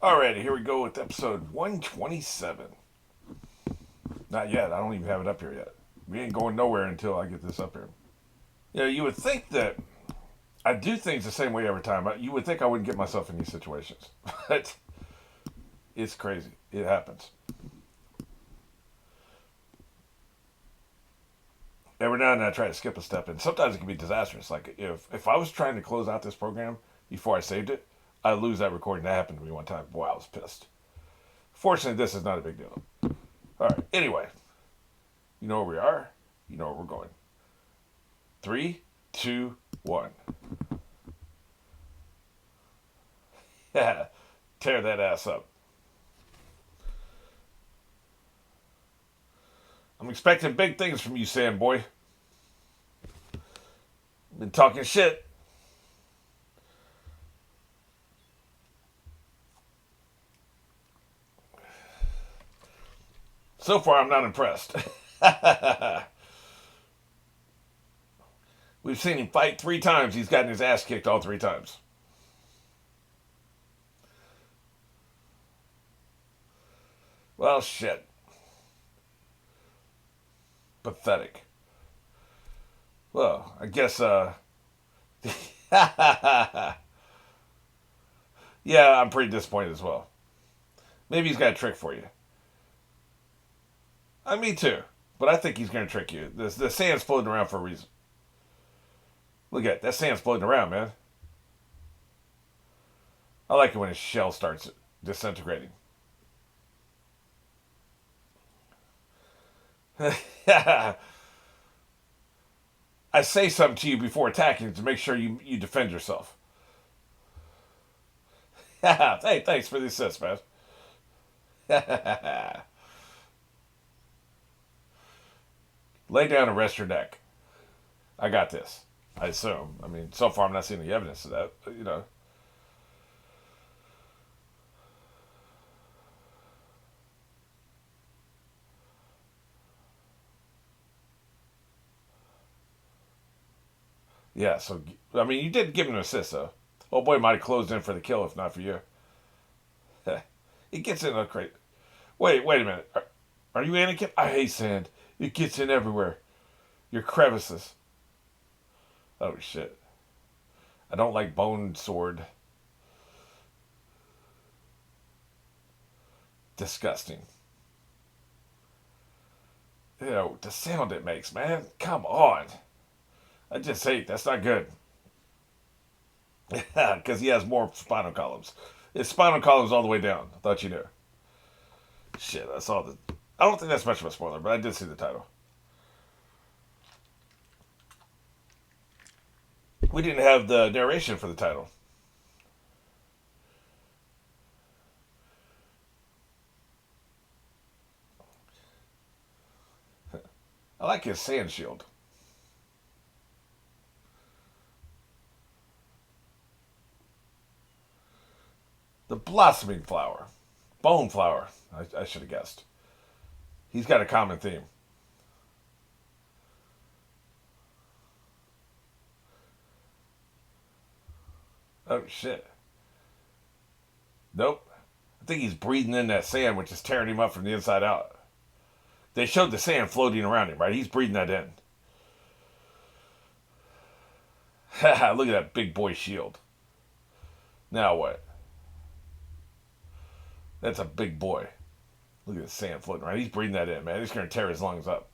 Alrighty, here we go with episode 127. Not yet. I don't even have it up here yet. We ain't going nowhere until I get this up here. You would think that I do things the same way every time. You would think I wouldn't get myself in these situations. But it's crazy. It happens. Every now and then I try to skip a step, and sometimes it can be disastrous. Like if I was trying to close out this program before I saved it, I lose that recording. That happened to me one time. Boy, I was pissed. Fortunately, this is not a big deal. All right. Anyway, you know where we are. You know where we're going. Three, two, one. Yeah, tear that ass up. I'm expecting big things from you, Sam boy. Been talking shit. So far, I'm not impressed. We've seen him fight 3 times. He's gotten his ass kicked all 3 times. Well, shit. Pathetic. Well, I guess, yeah, I'm pretty disappointed as well. Maybe he's got a trick for you. Me too. But I think he's going to trick you. The sand's floating around for a reason. Look at that sand's floating around, man. I like it when his shell starts disintegrating. I say something to you before attacking to make sure you defend yourself. Hey, thanks for the assist, man. Lay down and rest your neck. I got this. I assume. I mean, so far I'm not seeing any evidence of that. But. Yeah, so, I mean, you did give him an assist, though. Oh boy might have closed in for the kill if not for you. He gets in a crate. Wait a minute. Are you Anakin? I hate sand. It gets in everywhere. Your crevices. Oh shit. I don't like bone sword. Disgusting. The sound it makes, man. Come on. I just hate. That's not good. Because he has more spinal columns. His spinal column's all the way down. I thought you knew. Shit, I saw the. I don't think that's much of a spoiler, but I did see the title. We didn't have the narration for the title. I like his sand shield. The blossoming flower. Bone flower. I should have guessed. He's got a common theme. Oh, shit. Nope. I think he's breathing in that sand, which is tearing him up from the inside out. They showed the sand floating around him, right? He's breathing that in. Look at that big boy shield. Now what? That's a big boy. Look at the sand floating around. He's breathing that in, man. He's going to tear his lungs up.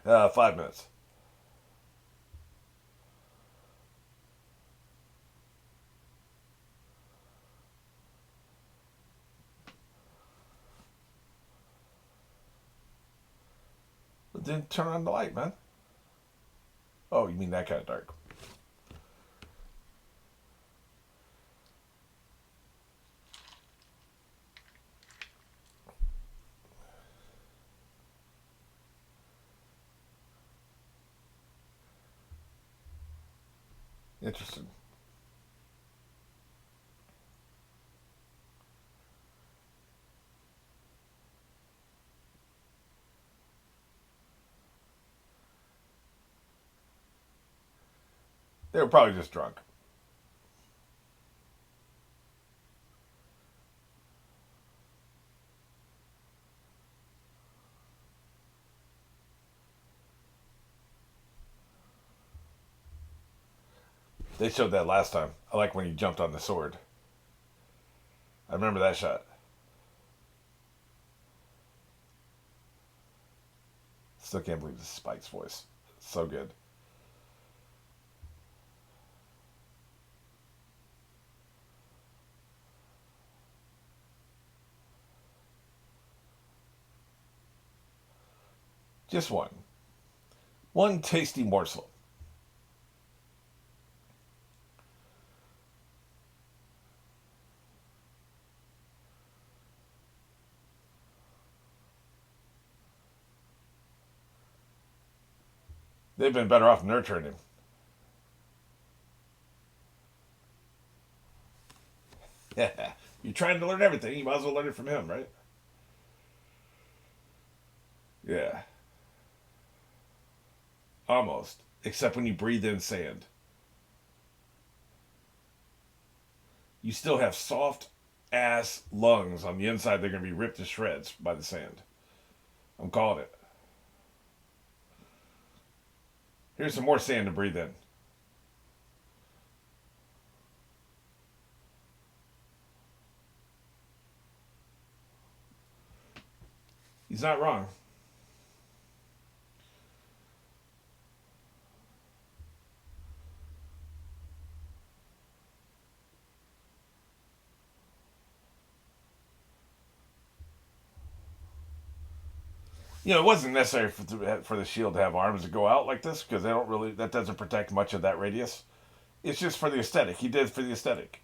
5 minutes. But then turn on the light, man. Oh, you mean that kind of dark. Interesting. They were probably just drunk. They showed that last time. I like when he jumped on the sword. I remember that shot. Still can't believe this is Spike's voice. So good. Just one. One tasty morsel. They've been better off nurturing him. Yeah. You're trying to learn everything. You might as well learn it from him, right? Yeah. Almost. Except when you breathe in sand. You still have soft ass lungs on the inside. They're going to be ripped to shreds by the sand. I'm calling it. Here's some more sand to breathe in. He's not wrong. It wasn't necessary for the shield to have arms to go out like this because they don't really. That doesn't protect much of that radius. It's just for the aesthetic. He did it for the aesthetic.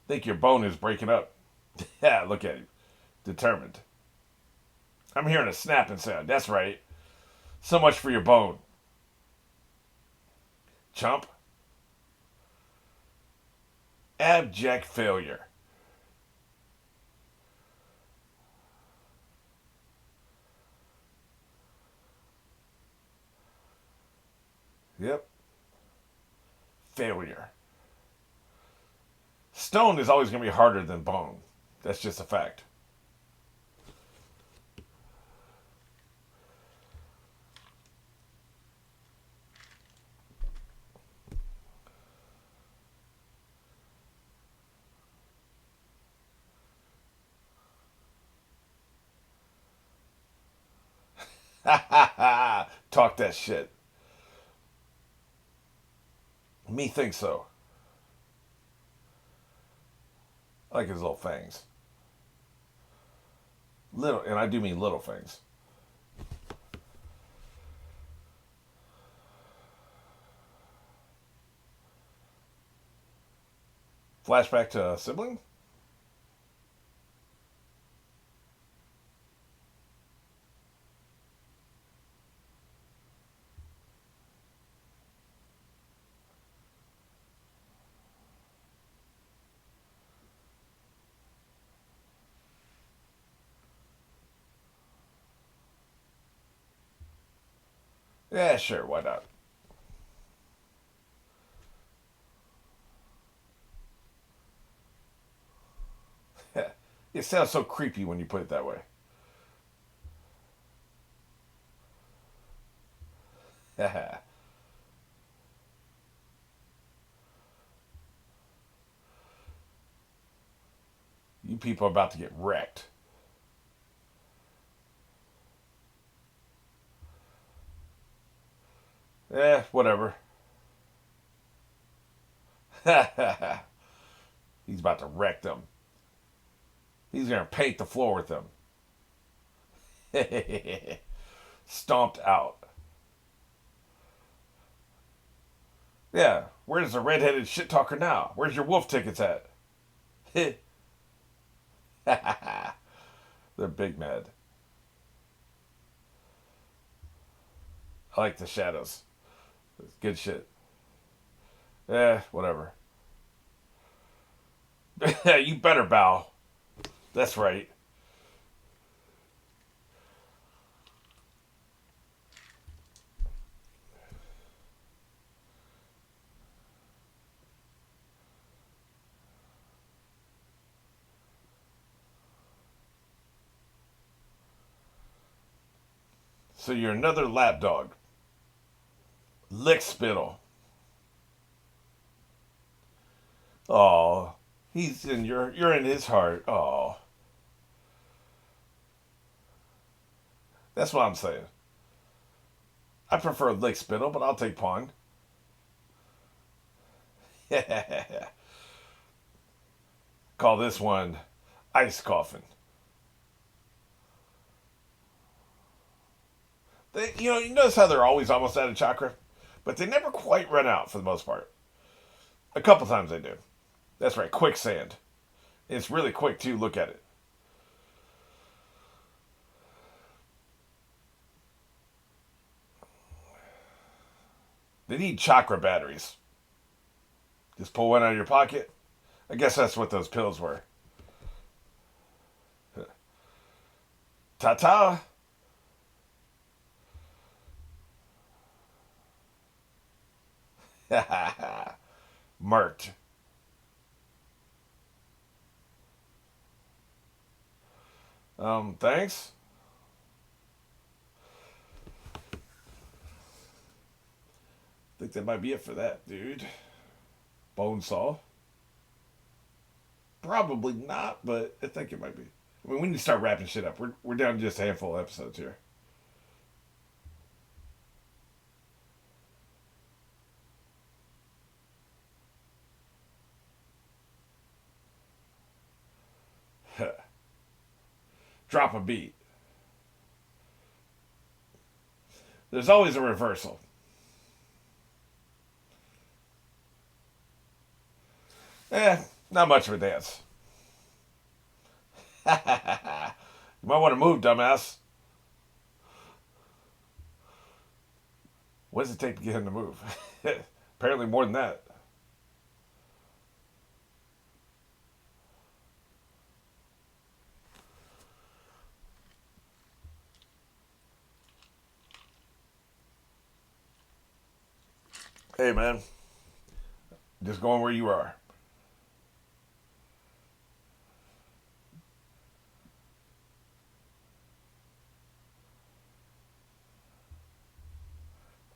Think your bone is breaking up. Yeah, look at him. Determined. I'm hearing a snapping sound. That's right. So much for your bone. Chump. Abject failure. Yep. Failure. Stone is always going to be harder than bone. That's just a fact. Ha ha ha! Talk that shit. Me think so. I like his little fangs. Little, and I do mean little fangs. Flashback to a sibling? Yeah, sure, why not? It sounds so creepy when you put it that way. You people are about to get wrecked. Whatever. He's about to wreck them. He's going to paint the floor with them. Stomped out. Yeah, where's the redheaded shit talker now? Where's your wolf tickets at? They're big mad. I like the shadows. Good shit. Whatever. You better bow. That's right. So you're another lapdog. Lick spittle. Oh, he's in you're in his heart. Oh, that's what I'm saying. I prefer lick spittle, but I'll take pawn. Call this one ice coffin. You notice how they're always almost out of chakra, but they never quite run out for the most part. A couple times they do. That's right, quicksand. It's really quick too. Look at it. They need chakra batteries. Just pull one out of your pocket. I guess that's what those pills were. Ta ta. Murked. Thanks. I think that might be it for that, dude. Bone saw. Probably not, but I think it might be. I mean, we need to start wrapping shit up. We're down to just a handful of episodes here. Drop a beat. There's always a reversal. Not much of a dance. You might want to move, dumbass. What does it take to get him to move? Apparently more than that. Hey, man. Just going where you are.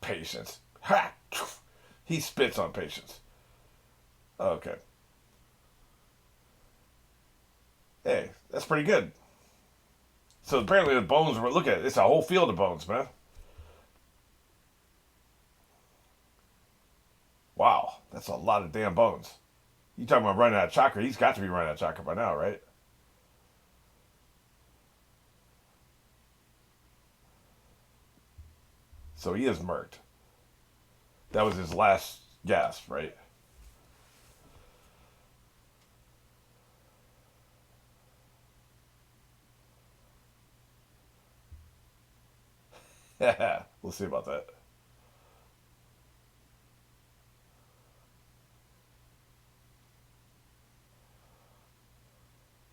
Patience. Ha! He spits on patience. Okay. Hey, that's pretty good. So apparently the bones we're looking at, it's a whole field of bones, man. Wow, that's a lot of damn bones. You talking about running out of chakra? He's got to be running out of chakra by now, right? So he is murked. That was his last gasp, right? We'll see about that.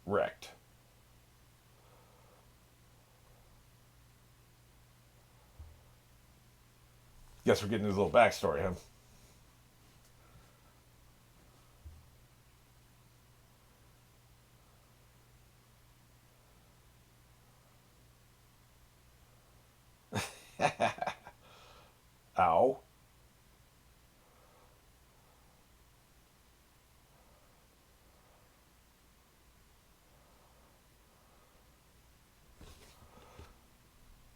Wrecked. Guess we're getting his little backstory, huh? Ow.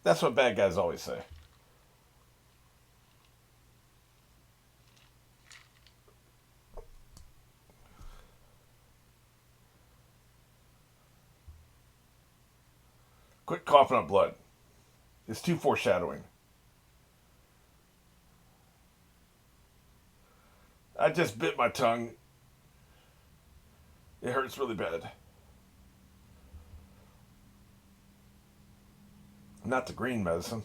That's what bad guys always say. Quit coughing up blood. It's too foreshadowing. I just bit my tongue. It hurts really bad. Not the green medicine.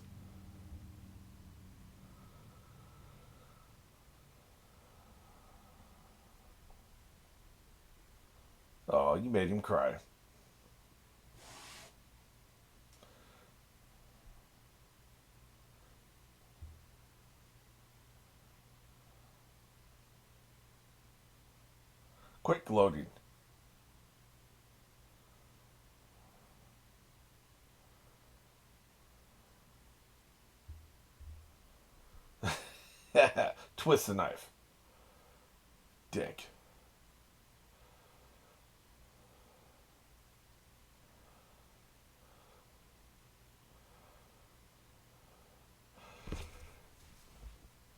Oh, you made him cry. Quit gloating. Twist the knife. Dick.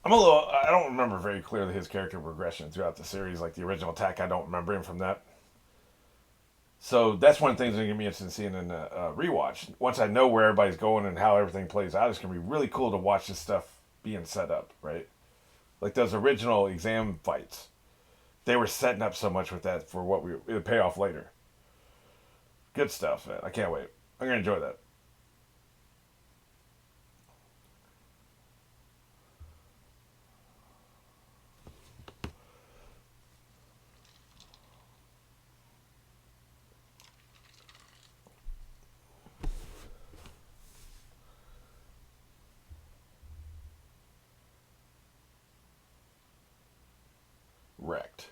I'm a little. I don't remember very clearly his character progression throughout the series. Like the original attack, I don't remember him from that. So that's one of the things that's going to be interesting seeing in a rewatch. Once I know where everybody's going and how everything plays out, it's going to be really cool to watch this stuff being set up, right? Like those original exam fights. They were setting up so much with that for what it'll pay off later. Good stuff, man. I can't wait. I'm going to enjoy that. Wrecked.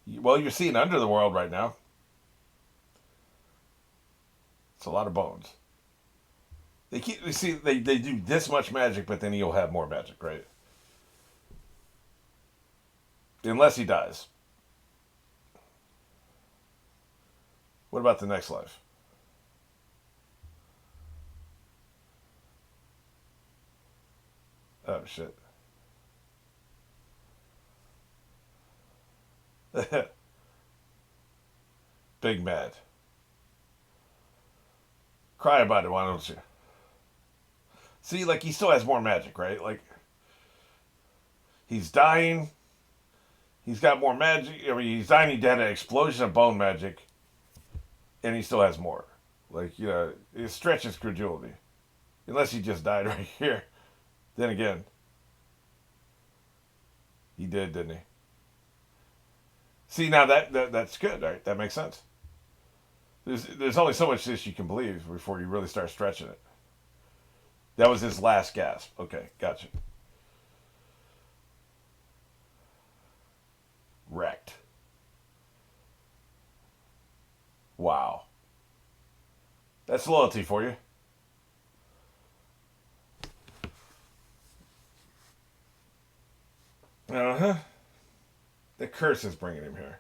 Well, you're seeing Under the World right now. It's a lot of bones. They keep you see they do this much magic, but then he'll have more magic, right? Unless he dies. What about the next life? Oh shit. Big mad. Cry about it, why don't you? See, like he still has more magic, right? Like he's dying. He's got more magic. I mean, he's dying. He had an explosion of bone magic, and he still has more. Like it stretches credulity. Unless he just died right here. Then again, he did, didn't he? See, now that's good, right? That makes sense. There's only so much this you can believe before you really start stretching it. That was his last gasp. Okay, gotcha. Wrecked. Wow. That's loyalty for you. Uh huh. The curse is bringing him here.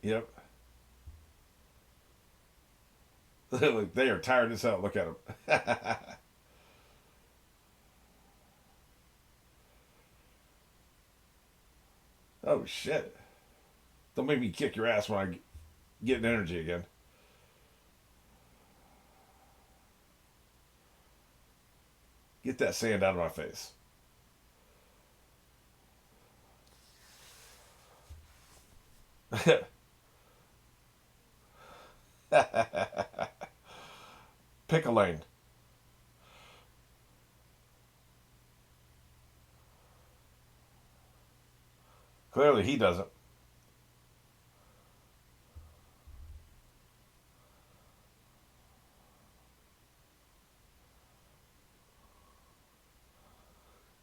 Yep. Look, they are tired as hell. Look at them. Oh shit! Don't make me kick your ass when I get energy again. Get that sand out of my face. Pick a lane. Clearly, he doesn't.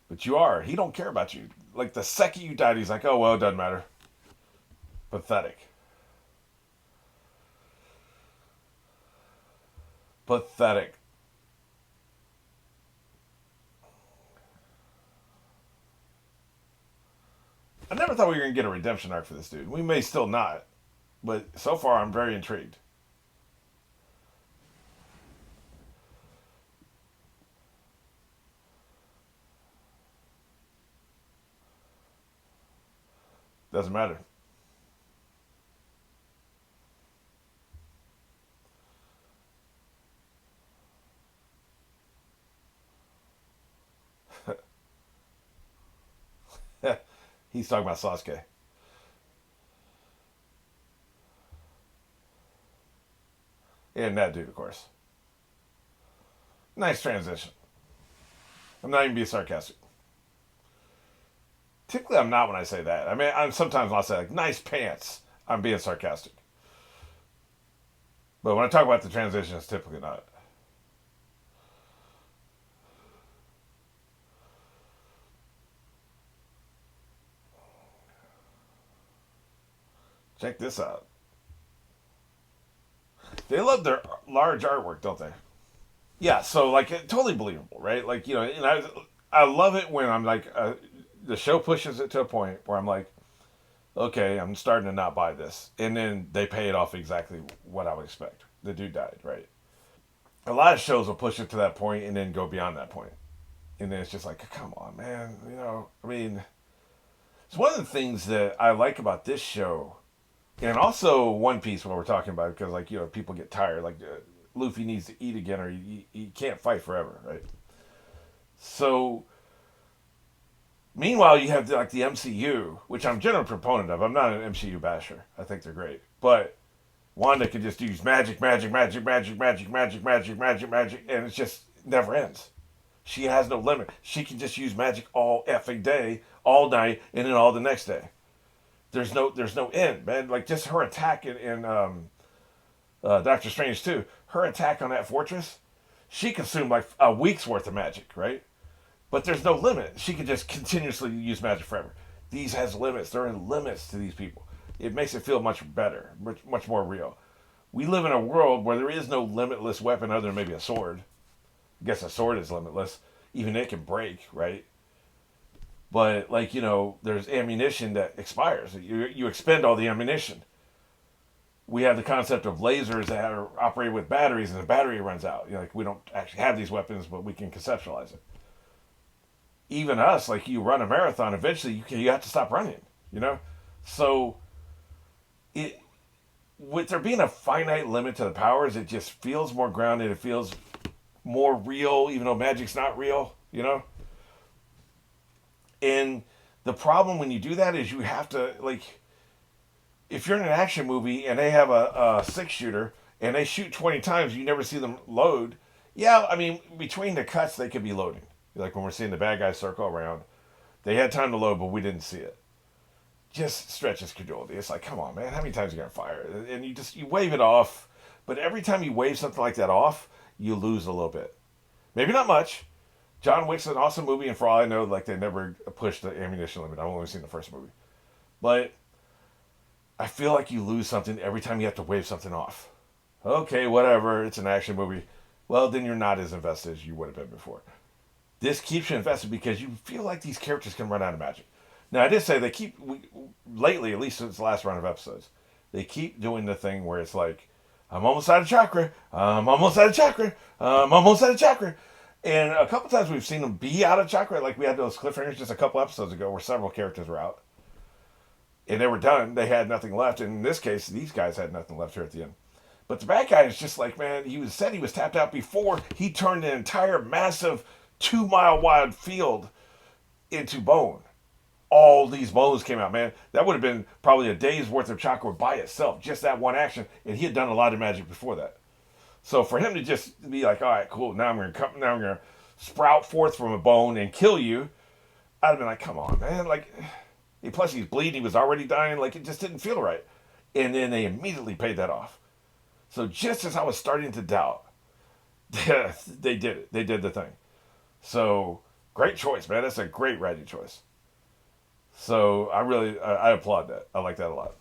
But you are. He don't care about you. Like the second you died, he's like, "Oh well, it doesn't matter." Pathetic. Pathetic. I never thought we were gonna get a redemption arc for this dude. We may still not, but so far I'm very intrigued. Doesn't matter. He's talking about Sasuke. And that dude, of course. Nice transition. I'm not even being sarcastic. Typically, I'm not when I say that. I mean, I'm sometimes when I say like nice pants, I'm being sarcastic. But when I talk about the transition, it's typically not. Check this out. They love their large artwork, don't they? Yeah, so like totally believable, right? Like and I love it when I'm like the show pushes it to a point where I'm like, okay, I'm starting to not buy this, and then they pay it off exactly what I would expect. The dude died, right? A lot of shows will push it to that point and then go beyond that point, and then it's just like, come on, man. I mean, it's one of the things that I like about this show, and also One Piece when we're talking about it, because like people get tired, like Luffy needs to eat again, or he can't fight forever, right? So meanwhile, you have like the MCU, which I'm a general proponent of. I'm not an MCU basher. I think they're great, but Wanda could just use magic, magic, magic, magic, magic, magic, magic, magic, magic, and it just never ends. She has no limit. She can just use magic all effing day, all night, and then all the next day. There's no end, man. Like just her attack in Doctor Strange too. Her attack on that fortress, she consumed like a week's worth of magic, right? But there's no limit. She can just continuously use magic forever. These has limits. There are limits to these people. It makes it feel much better, much more real. We live in a world where there is no limitless weapon other than maybe a sword. I guess a sword is limitless. Even it can break, right? But like there's ammunition that expires. You expend all the ammunition. We have the concept of lasers that are operated with batteries, and the battery runs out. Like we don't actually have these weapons, but we can conceptualize it. Even us, like you run a marathon, eventually you have to stop running. You know, so it with there being a finite limit to the powers, it just feels more grounded. It feels more real, even though magic's not real. And the problem when you do that is you have to like if you're in an action movie and they have a six shooter and they shoot 20 times, you never see them load. Yeah, I mean between the cuts they could be loading. Like when we're seeing the bad guys circle around, they had time to load, but we didn't see it. Just stretches credulity. It's like, come on, man, how many times are you gonna fire? And you wave it off, but every time you wave something like that off, you lose a little bit. Maybe not much. John Wick's an awesome movie, and for all I know, like they never pushed the ammunition limit. I've only seen the first movie, but I feel like you lose something every time you have to wave something off. Okay, whatever. It's an action movie. Well, then you're not as invested as you would have been before. This keeps you invested because you feel like these characters can run out of magic. Now, I did say they keep, lately, at least since the last run of episodes, they keep doing the thing where it's like, I'm almost out of chakra, I'm almost out of chakra, I'm almost out of chakra. And a couple times we've seen them be out of chakra, like we had those cliffhangers just a couple episodes ago where several characters were out. And they were done, they had nothing left. And in this case, these guys had nothing left here at the end. But the bad guy is just like, man, said he was tapped out before he turned an entire massive 2-mile wide field into bone. All these bones came out, man. That would have been probably a day's worth of chakra by itself, just that one action. And he had done a lot of magic before that. So for him to just be like, all right, cool, now I'm gonna sprout forth from a bone and kill you, I'd have been like, come on, man. Like, plus he's bleeding, he was already dying, like it just didn't feel right. And then they immediately paid that off. So just as I was starting to doubt, they did it. They did the thing. So great choice, man. That's a great writing choice. So I applaud that. I like that a lot.